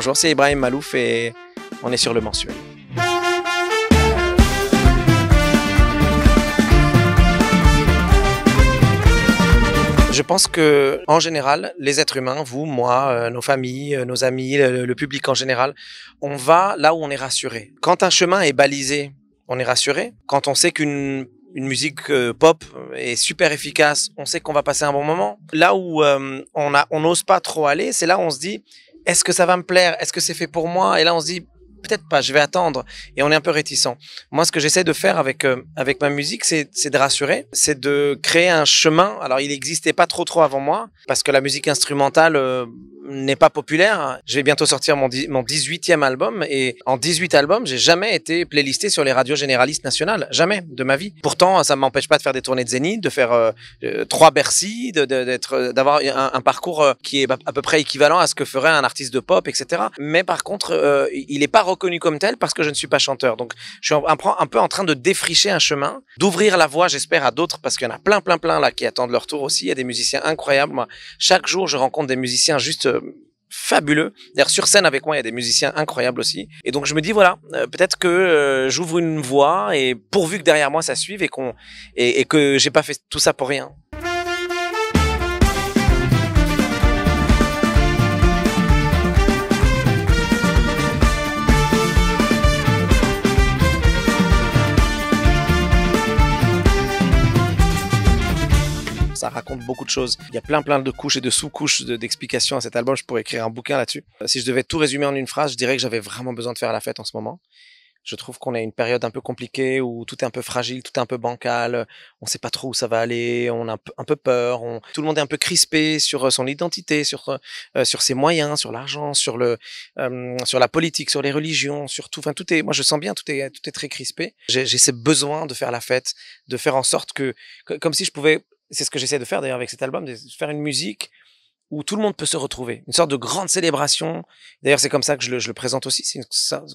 Bonjour, c'est Ibrahim Malouf et on est sur Le Mensuel. Je pense que, en général, les êtres humains, vous, moi, nos familles, nos amis, le public en général, on va là où on est rassuré. Quand un chemin est balisé, on est rassuré. Quand on sait qu'une musique pop est super efficace, on sait qu'on va passer un bon moment. Là où on n'ose pas trop aller, c'est là où on se dit, est-ce que ça va me plaire? Est-ce que c'est fait pour moi? Et là, on se dit, peut-être pas, je vais attendre. Et on est un peu réticent. Moi, ce que j'essaie de faire avec ma musique, c'est de rassurer, c'est de créer un chemin. Alors, il n'existait pas trop avant moi, parce que la musique instrumentale n'est pas populaire. Je vais bientôt sortir mon 18e album, et en 18 albums, j'ai jamais été playlisté sur les radios généralistes nationales. Jamais de ma vie. Pourtant, ça ne m'empêche pas de faire des tournées de Zénith, de faire 3 Bercy, d'avoir un parcours qui est à peu près équivalent à ce que ferait un artiste de pop, etc. Mais par contre, il n'est pas reconnu comme tel parce que je ne suis pas chanteur. Donc, je suis un peu en train de défricher un chemin, d'ouvrir la voie, j'espère, à d'autres, parce qu'il y en a plein là qui attendent leur tour aussi. Il y a des musiciens incroyables. Moi, chaque jour, je rencontre des musiciens juste fabuleux. D'ailleurs, sur scène avec moi, il y a des musiciens incroyables aussi. Et donc, je me dis, voilà, peut-être que j'ouvre une voie, et pourvu que derrière moi, ça suive, et que j'ai pas fait tout ça pour rien. Ça raconte beaucoup de choses. Il y a plein de couches et de sous-couches d'explications à cet album. Je pourrais écrire un bouquin là-dessus. Si je devais tout résumer en une phrase, je dirais que j'avais vraiment besoin de faire la fête en ce moment. Je trouve qu'on a une période un peu compliquée où tout est un peu fragile, tout est un peu bancal. On ne sait pas trop où ça va aller. On a un peu peur. Tout le monde est un peu crispé sur son identité, sur ses moyens, sur l'argent, sur la politique, sur les religions, sur tout. Enfin, tout est. Moi, je sens bien, tout est très crispé. J'ai ce besoin de faire la fête, de faire en sorte que comme si je pouvais. C'est ce que j'essaie de faire d'ailleurs avec cet album, de faire une musique où tout le monde peut se retrouver. Une sorte de grande célébration. D'ailleurs, c'est comme ça que je le présente aussi. C'est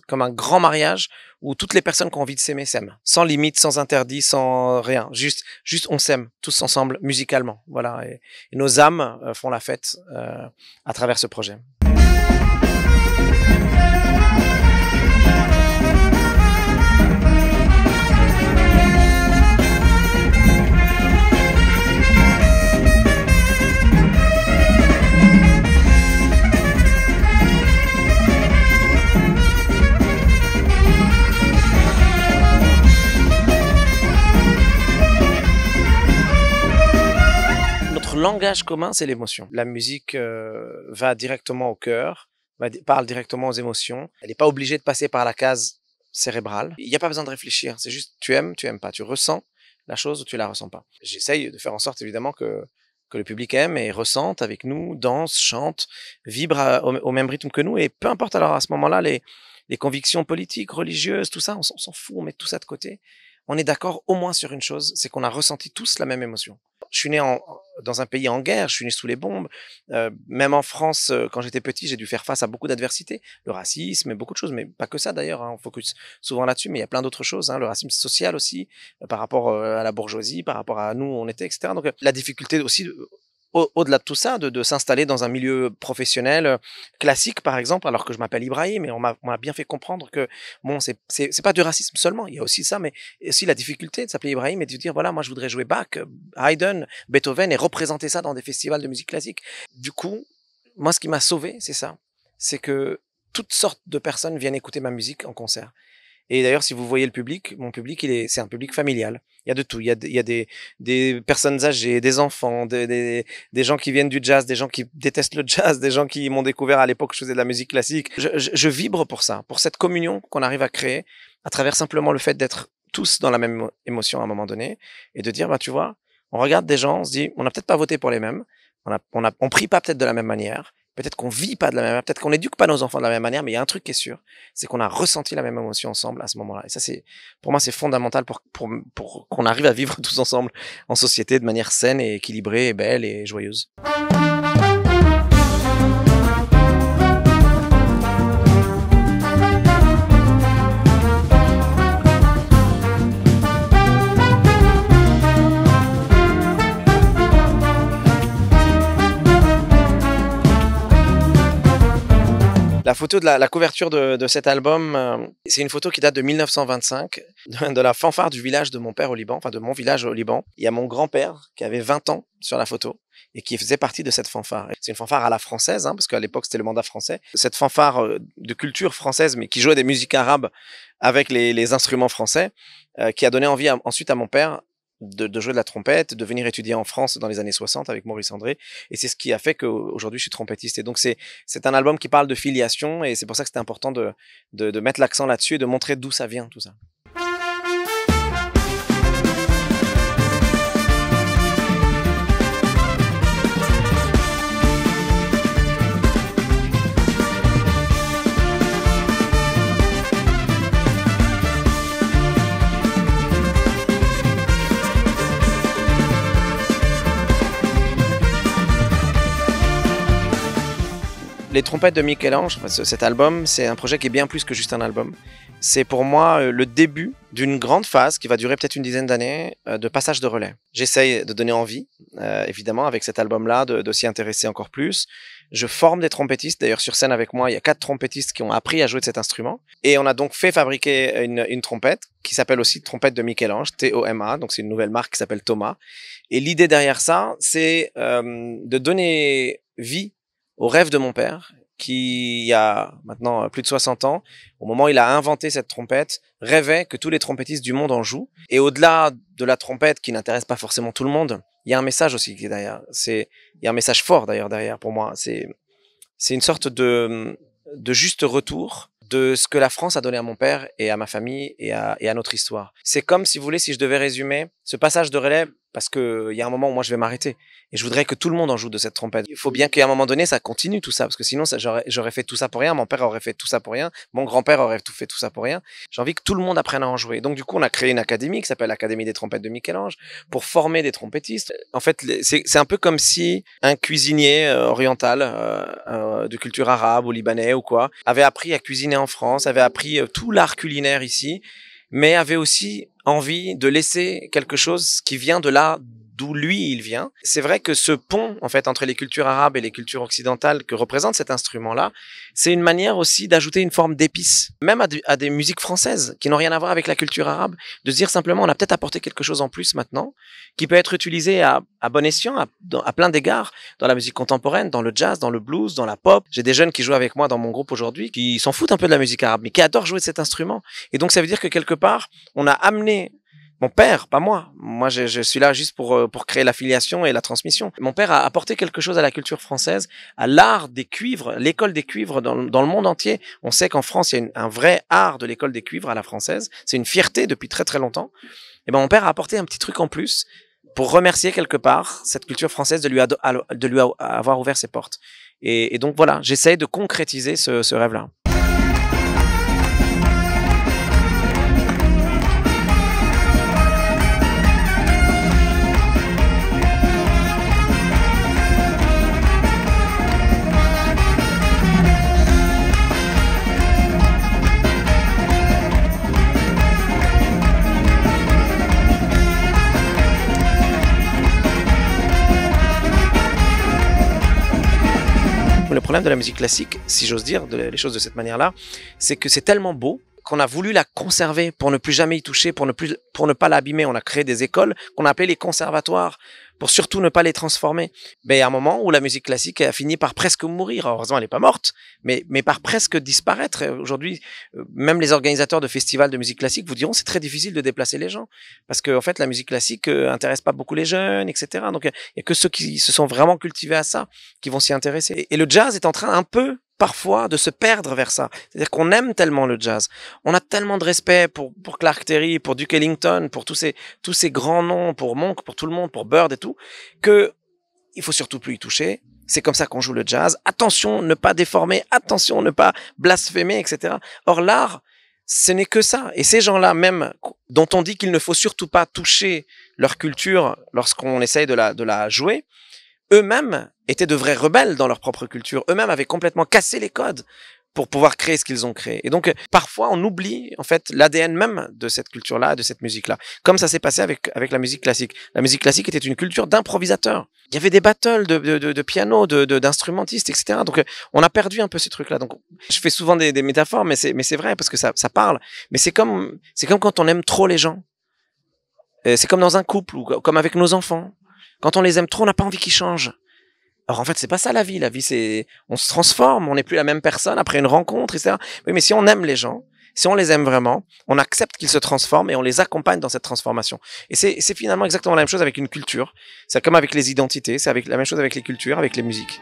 comme un grand mariage où toutes les personnes qui ont envie de s'aimer s'aiment. Sans limite, sans interdit, sans rien. Juste on s'aime tous ensemble musicalement. Voilà. Et nos âmes font la fête à travers ce projet. Notre langage commun, c'est l'émotion. La musique va directement au cœur, parle directement aux émotions. Elle n'est pas obligée de passer par la case cérébrale. Il n'y a pas besoin de réfléchir. C'est juste tu aimes pas. Tu ressens la chose ou tu la ressens pas. J'essaye de faire en sorte évidemment que le public aime et ressente avec nous, danse, chante, vibre au même rythme que nous. Et peu importe alors à ce moment-là les convictions politiques, religieuses, tout ça, on s'en fout, on met tout ça de côté. On est d'accord au moins sur une chose, c'est qu'on a ressenti tous la même émotion. Je suis né dans un pays en guerre, je suis né sous les bombes. Même en France, quand j'étais petit, j'ai dû faire face à beaucoup d'adversités. Le racisme et beaucoup de choses, mais pas que ça d'ailleurs. On focus souvent là-dessus, mais il y a plein d'autres choses. Le racisme social aussi, par rapport à la bourgeoisie, par rapport à nous où on était, etc. Donc la difficulté aussi, au-delà de tout ça, de s'installer dans un milieu professionnel classique, par exemple, alors que je m'appelle Ibrahim, et on m'a bien fait comprendre que, bon, c'est pas du racisme seulement, il y a aussi ça, mais aussi la difficulté de s'appeler Ibrahim et de dire, voilà, moi je voudrais jouer Bach, Haydn, Beethoven et représenter ça dans des festivals de musique classique. Du coup, moi ce qui m'a sauvé, c'est ça, c'est que toutes sortes de personnes viennent écouter ma musique en concert. Et d'ailleurs, si vous voyez le public, mon public, c'est un public familial. Il y a de tout. Il y a des personnes âgées, des enfants, des gens qui viennent du jazz, des gens qui détestent le jazz, des gens qui m'ont découvert à l'époque que je faisais de la musique classique. Je vibre pour ça, pour cette communion qu'on arrive à créer à travers simplement le fait d'être tous dans la même émotion à un moment donné et de dire, tu vois, on regarde des gens, on se dit, on n'a peut-être pas voté pour les mêmes, on prie pas peut-être de la même manière. Peut-être qu'on vit pas de la même manière, peut-être qu'on éduque pas nos enfants de la même manière, mais il y a un truc qui est sûr, c'est qu'on a ressenti la même émotion ensemble à ce moment-là. Et ça, pour moi, c'est fondamental pour qu'on arrive à vivre tous ensemble en société de manière saine et équilibrée et belle et joyeuse. La La photo de la couverture de cet album, c'est une photo qui date de 1925, de la fanfare du village de mon père au Liban, enfin de mon village au Liban. Il y a mon grand-père qui avait 20 ans sur la photo et qui faisait partie de cette fanfare. C'est une fanfare à la française, parce qu'à l'époque c'était le mandat français. Cette fanfare de culture française, mais qui jouait des musiques arabes avec les instruments français, qui a donné envie ensuite à mon père de jouer de la trompette, de venir étudier en France dans les années 60 avec Maurice André. Et c'est ce qui a fait qu'aujourd'hui je suis trompettiste. Et donc c'est un album qui parle de filiation et c'est pour ça que c'était important de mettre l'accent là-dessus et de montrer d'où ça vient tout ça. Les trompettes de Michel-Ange, cet album, c'est un projet qui est bien plus que juste un album. C'est pour moi le début d'une grande phase qui va durer peut-être une dizaine d'années de passage de relais. J'essaye de donner envie, évidemment, avec cet album-là, de s'y intéresser encore plus. Je forme des trompettistes. D'ailleurs, sur scène avec moi, il y a 4 trompettistes qui ont appris à jouer de cet instrument. Et on a donc fait fabriquer une trompette qui s'appelle aussi trompette de Michel-Ange, T-O-M-A. Donc c'est une nouvelle marque qui s'appelle Thomas. Et l'idée derrière ça, c'est de donner vie au rêve de mon père, qui, il y a maintenant plus de 60 ans, au moment où il a inventé cette trompette, rêvait que tous les trompettistes du monde en jouent. Et au-delà de la trompette qui n'intéresse pas forcément tout le monde, il y a un message aussi qui est derrière. Il y a un message fort d'ailleurs derrière pour moi. C'est une sorte de juste retour de ce que la France a donné à mon père et à ma famille et à notre histoire. C'est comme, si vous voulez, si je devais résumer ce passage de relais, parce que il y a un moment où moi je vais m'arrêter et je voudrais que tout le monde en joue de cette trompette. Il faut bien qu'à un moment donné ça continue tout ça, parce que sinon j'aurais fait tout ça pour rien, mon père aurait fait tout ça pour rien, mon grand-père aurait fait tout ça pour rien. J'ai envie que tout le monde apprenne à en jouer. Donc du coup on a créé une académie qui s'appelle l'Académie des trompettes de Michel-Ange pour former des trompettistes. En fait c'est un peu comme si un cuisinier oriental de culture arabe ou libanais ou quoi avait appris à cuisiner en France, avait appris tout l'art culinaire ici, mais avait aussi envie de laisser quelque chose qui vient de là d'où lui il vient. C'est vrai que ce pont en fait entre les cultures arabes et les cultures occidentales que représente cet instrument-là, c'est une manière aussi d'ajouter une forme d'épice, même à des musiques françaises qui n'ont rien à voir avec la culture arabe, de se dire simplement on a peut-être apporté quelque chose en plus maintenant, qui peut être utilisé à bon escient, à plein d'égards, dans la musique contemporaine, dans le jazz, dans le blues, dans la pop. J'ai des jeunes qui jouent avec moi dans mon groupe aujourd'hui, qui s'en foutent un peu de la musique arabe, mais qui adorent jouer de cet instrument. Et donc ça veut dire que quelque part, on a amené mon père, pas moi. Moi, je suis là juste pour créer la filiation et la transmission. Mon père a apporté quelque chose à la culture française, à l'art des cuivres, l'école des cuivres dans le monde entier. On sait qu'en France, il y a un vrai art de l'école des cuivres à la française. C'est une fierté depuis très très longtemps. Et ben, mon père a apporté un petit truc en plus pour remercier quelque part cette culture française de lui avoir ouvert ses portes. Et donc voilà, j'essaye de concrétiser ce rêve-là. Le problème de la musique classique, si j'ose dire les choses de cette manière-là, c'est que c'est tellement beau qu'on a voulu la conserver pour ne plus jamais y toucher, pour ne pas l'abîmer. On a créé des écoles qu'on a appelées les conservatoires pour surtout ne pas les transformer. Mais il y a un moment où la musique classique a fini par presque mourir. Heureusement, elle n'est pas morte, mais par presque disparaître. Aujourd'hui, même les organisateurs de festivals de musique classique vous diront c'est très difficile de déplacer les gens parce que en fait, la musique classique intéresse pas beaucoup les jeunes, etc. Donc, il y a que ceux qui se sont vraiment cultivés à ça qui vont s'y intéresser. Et le jazz est en train un peu parfois de se perdre vers ça. C'est-à-dire qu'on aime tellement le jazz. On a tellement de respect pour Clark Terry, pour Duke Ellington, pour tous ces grands noms, pour Monk, pour tout le monde, pour Bird et tout, que il faut surtout plus y toucher. C'est comme ça qu'on joue le jazz. Attention, ne pas déformer. Attention, ne pas blasphémer, etc. Or, l'art, ce n'est que ça. Et ces gens-là, même, dont on dit qu'il ne faut surtout pas toucher leur culture lorsqu'on essaye de la jouer, eux-mêmes étaient de vrais rebelles dans leur propre culture. Eux-mêmes avaient complètement cassé les codes pour pouvoir créer ce qu'ils ont créé. Et donc, parfois, on oublie, en fait, l'ADN même de cette culture-là, de cette musique-là. Comme ça s'est passé avec la musique classique. La musique classique était une culture d'improvisateurs. Il y avait des battles de piano, d'instrumentistes, etc. Donc, on a perdu un peu ces trucs-là. Donc, je fais souvent des métaphores, mais c'est vrai parce que ça parle. Mais c'est comme quand on aime trop les gens. C'est comme dans un couple ou comme avec nos enfants. Quand on les aime trop, on n'a pas envie qu'ils changent. Alors en fait, c'est pas ça la vie. La vie, c'est on se transforme, on n'est plus la même personne après une rencontre, etc. Oui, mais si on aime les gens, si on les aime vraiment, on accepte qu'ils se transforment et on les accompagne dans cette transformation. Et c'est finalement exactement la même chose avec une culture. C'est comme avec les identités, c'est avec la même chose avec les cultures, avec les musiques.